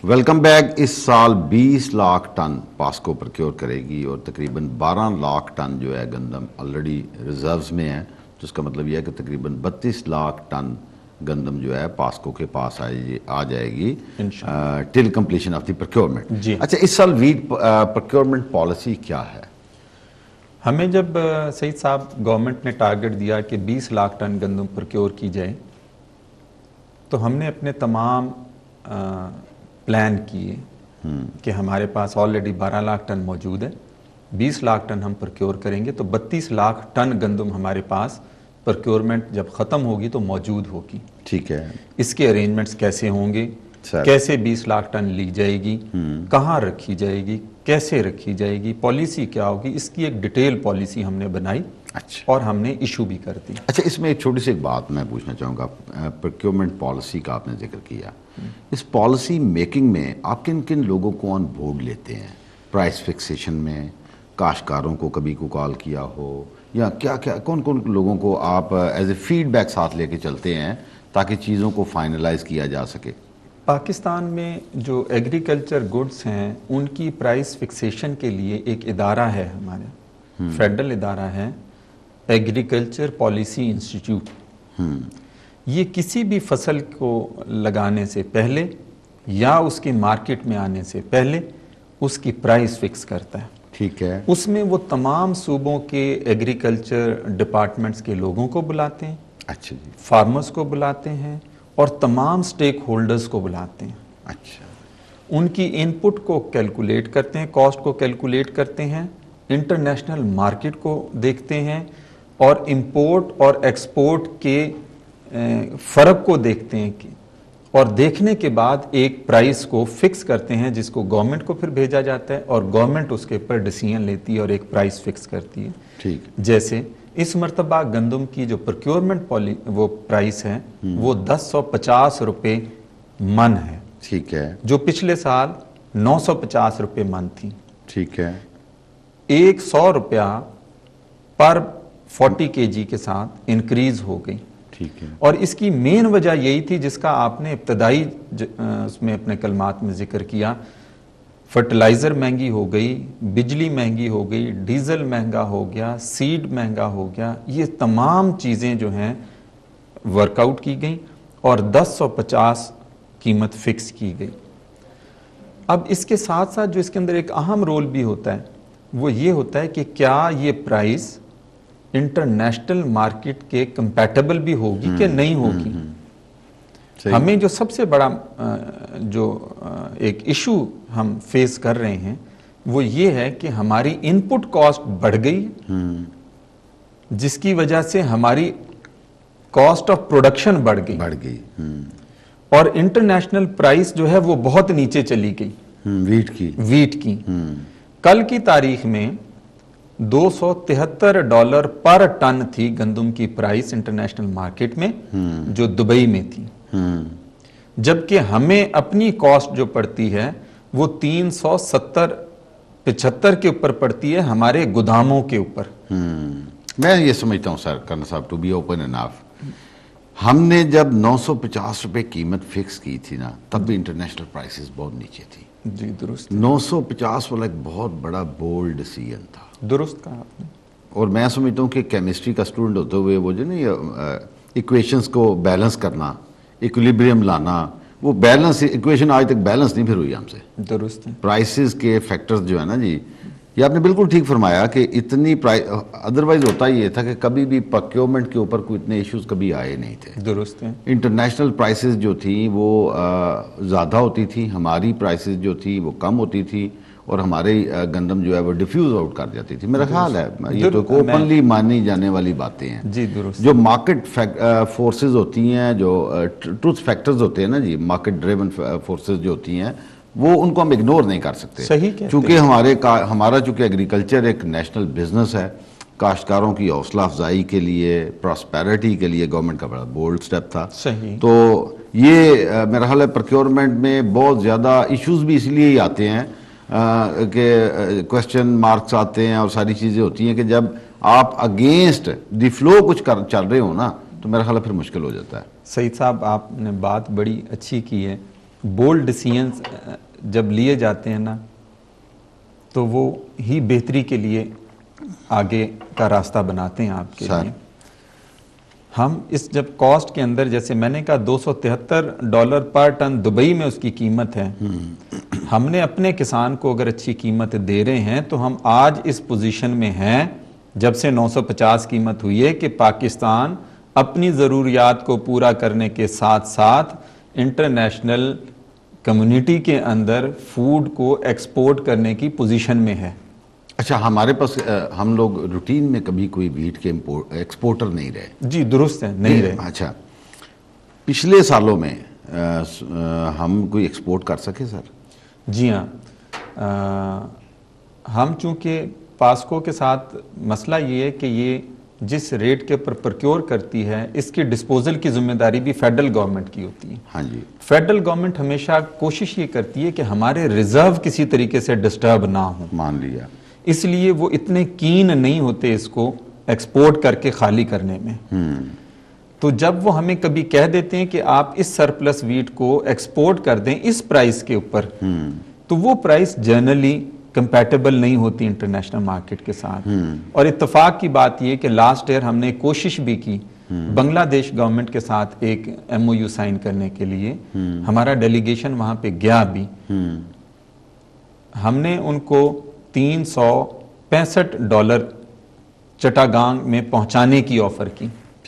Welcome back. اس سال 20 lakh ton PASSCO procure کرے گی اور تقریباً 12 لاکھ ٹن جو ہے گندم آلریڈی ریزروز میں ہے. تو اس کا مطلب یہ ہے کہ تقریباً 32 لاکھ ٹن گندم جو ہے پاسکو کے پاس آ جائے گی ٹل کمپلیشن آف دی پرکیورمنٹ. اچھا, اس سال ویٹ پرکیورمنٹ پالیسی کیا ہے؟ ہمیں جب سعید صاحب گورنمنٹ نے ٹارگٹ دیا کہ 20 لاکھ ٹن گندم پرکیور کی جائے تو ہم نے اپنے تمام پلان کیے کہ ہمارے پاس آلریڈی 12 لاکھ ٹن موجود ہے. 20 لاکھ ٹن ہم پرکیور کریں گے تو 32 لاکھ ٹن گندم ہمارے پاس پرکیورمنٹ جب ختم ہوگی تو موجود ہوگی. ٹھیک ہے. اس کے ارینجمنٹس کیسے ہوں گے, کیسے 20 لاکھ ٹن لی جائے گی, کہاں رکھی جائے گی, کیسے رکھی جائے گی, پالیسی کیا ہوگی, اس کی ایک ڈیٹیل پالیسی ہم نے بنائی اور ہم نے ایشو بھی کر دی. اچھا, اس میں ایک چھوٹی سی ایک بات میں پوچھنا چاہوں گا. پرکیورمنٹ پالیسی کا آپ نے ذکر کیا. اس پالیسی میکنگ میں آپ کن کن لوگوں کو آن بورڈ لیتے ہیں؟ پرائس فکسیشن میں کاشتکاروں کو کبھی کو کال کیا ہو یا کیا کون کون لوگوں کو آپ ایز اے فیڈ بیک ساتھ لے کے چلتے ہیں تاکہ چیزوں کو فائنلائز کیا جا سکے؟ پاکستان میں جو ایگریکلچر گڈز ہیں ان کی پرائس فکسیشن کے لیے ایک ادارہ ہے, ہمارے فیڈرل ادارہ ہے, ایگریکلچر پالیسی انسٹیٹیوٹ. یہ کسی بھی فصل کو لگانے سے پہلے یا اس کی مارکیٹ میں آنے سے پہلے اس کی پرائس فکس کرتا ہے. ٹھیک ہے. اس میں وہ تمام صوبوں کے ایگریکلچر ڈپارٹمنٹس کے لوگوں کو بلاتے ہیں. اچھا جی. فارمرز کو بلاتے ہیں اور تمام سٹیک ہولڈرز کو بلاتے ہیں. اچھا. ان کی ان پٹ کو کیلکولیٹ کرتے ہیں, کاسٹ کو کیلکولیٹ کرتے ہیں, انٹرنیشنل مارکیٹ کو دیکھتے ہیں اور امپورٹ اور ایکسپورٹ کے فرق کو دیکھتے ہیں اور دیکھنے کے بعد ایک پرائس کو فکس کرتے ہیں جس کو گورنمنٹ کو پھر بھیجا جاتا ہے اور گورنمنٹ اس کے اوپر ڈیسیژن لیتی ہے اور ایک پرائس فکس کرتی ہے. ٹھیک. جیسے اس مرتبہ گندم کی جو پرکیورمنٹ وہ پرائس ہے وہ 1050 روپے من ہے. ٹھیک ہے. جو پچھلے سال 950 روپے من تھی. ٹھیک ہے. 100 روپیہ پر 40 kg کے ساتھ انکریز ہو گئی. ٹھیک ہے. اور اس کی مین وجہ یہی تھی جس کا آپ نے ابتدائی اس میں اپنے کلمات میں ذکر کیا. فرٹیلائزر مہنگی ہو گئی, بجلی مہنگی ہو گئی, ڈیزل مہنگا ہو گیا, سیڈ مہنگا ہو گیا. یہ تمام چیزیں جو ہیں ورک آؤٹ کی گئیں اور 1050 قیمت فکس کی گئی. اب اس کے ساتھ ساتھ جو اس کے اندر ایک اہم رول بھی ہوتا ہے وہ یہ ہوتا ہے کہ کیا یہ پرائس انٹرنیشنل مارکیٹ کے کمپیٹیبل بھی ہوگی کہ نہیں ہوگی. ہمیں جو سب سے بڑا جو ایک ایشو ہم فیس کر رہے ہیں وہ یہ ہے کہ ہماری ان پٹ کاسٹ بڑھ گئی جس کی وجہ سے ہماری کاسٹ آف پروڈکشن بڑھ گئی اور انٹرنیشنل پرائس جو ہے وہ بہت نیچے چلی گئی ویٹ کی. کل کی تاریخ میں $273 پر ٹن تھی گندم کی پرائس انٹرنیشنل مارکیٹ میں جو دبئی میں تھی, جبکہ ہمیں اپنی کاسٹ جو پڑتی ہے وہ 370-75 کے اوپر پڑتی ہے ہمارے گوداموں کے اوپر. میں یہ سمجھتا ہوں سر کرنا صاحب ٹو بی اوپن انف, ہم نے جب 950 روپے قیمت فکس کی تھی نا تب بھی انٹرنیشنل پرائسز بہت نیچے تھی. جی درست. 950 والا ایک بہت بڑا بولڈ ڈیسیژن تھا. درست کہا آپ نے. اور میں سمجھتا ہوں کہ کیمسٹری کا اسٹوڈنٹ ہوتے ہوئے وہ جو نا ایکویشنز کو بیلنس کرنا, ایکولیبریم لانا, وہ بیلنس ایکویشن آج تک بیلنس نہیں پھر ہوئی ہم سے. درست. پرائسز کے فیکٹرز جو ہے نا جی, یہ آپ نے بالکل ٹھیک فرمایا کہ اتنی ادروائز ہوتا یہ تھا کہ کبھی بھی پرکیورمنٹ کے اوپر کوئی اتنے ایشوز کبھی آئے نہیں تھے. درست ہے. انٹرنیشنل پرائسز جو تھیں وہ زیادہ ہوتی تھیں, ہماری پرائسز جو تھی وہ کم ہوتی تھی اور ہمارے گندم جو ہے وہ ڈیفیوز آؤٹ کر جاتی تھی. میرا خیال ہے یہ تو اوپنلی مانی جانے والی باتیں ہیں. جی درست. جو مارکیٹ فورسز ہوتی ہیں, جو ٹروتھ فیکٹرز ہوتے ہیں نا جی, مارکیٹ ڈریون فورسز جو ہوتی ہیں وہ ان کو ہم اگنور نہیں کر سکتے. صحیح کہتے ہیں. چونکہ ہمارا چونکہ ایگریکلچر ایک نیشنل بزنس ہے, کاشتکاروں کی حوصلہ افزائی کے لیے, پراسپیرٹی کے لیے گورنمنٹ کا بڑا بولڈ سٹیپ تھا. صحیح. تو یہ میرا خیال ہے پرکیورمنٹ میں بہت زیادہ ایشوز بھی اس لیے ہی آتے ہیں کہ کویسچن مارکس آتے ہیں اور ساری چیزیں ہوتی ہیں کہ جب آپ اگینسٹ دی فلو کچھ چل رہے ہو نا تو میرا خیال ہے پھر مشکل ہو جاتا ہے. سعید صاحب آپ نے بات بڑی اچھی کی ہے. بولڈ ڈیسیژنز جب لیے جاتے ہیں نا تو وہ ہی بہتری کے لیے آگے کا راستہ بناتے ہیں آپ کے لیے. ہم اس جب کاسٹ کے اندر جیسے میں نے کہا $273 پر ٹن دبئی میں اس کی قیمت ہے, ہم نے اپنے کسان کو اگر اچھی قیمت دے رہے ہیں تو ہم آج اس پوزیشن میں ہیں جب سے 950 قیمت ہوئی ہے کہ پاکستان اپنی ضروریات کو پورا کرنے کے ساتھ ساتھ انٹرنیشنل کمیونٹی کے اندر فوڈ کو ایکسپورٹ کرنے کی پوزیشن میں ہے. اچھا, ہمارے پاس ہم لوگ روٹین میں کبھی کوئی ویٹ کے ایکسپورٹر نہیں رہے. جی درست ہے, نہیں رہے. اچھا, پچھلے سالوں میں ہم کوئی ایکسپورٹ کر سکے سر؟ جی ہاں, ہم چونکہ پاسکو کے ساتھ مسئلہ یہ ہے کہ یہ جس ریٹ کے اوپر پرکیور کرتی ہے اس کی ڈسپوزل کی ذمہ داری بھی فیڈرل گورنمنٹ کی ہوتی ہے. ہاں جی. فیڈرل گورنمنٹ ہمیشہ کوشش یہ کرتی ہے کہ ہمارے ریزرو کسی طریقے سے ڈسٹرب نہ ہوں. مان لیا. اس لیے وہ اتنے کین نہیں ہوتے اس کو ایکسپورٹ کر کے خالی کرنے میں. تو جب وہ ہمیں کبھی کہہ دیتے ہیں کہ آپ اس سرپلس ویٹ کو ایکسپورٹ کر دیں اس پرائس کے اوپر, تو وہ پرائس جنرلی کمپیٹیبل نہیں ہوتی انٹرنیشنل مارکیٹ کے ساتھ. اور اتفاق کی بات یہ کہ لاسٹ ایئر ہم نے کوشش بھی کی بنگلہ دیش گورنمنٹ کے ساتھ ایک MOU سائن کرنے کے لیے. ہمارا ڈیلیگیشن وہاں پہ گیا بھی. ہم نے ان کو $365 چٹاگانگ میں پہنچانے کی آفر کی.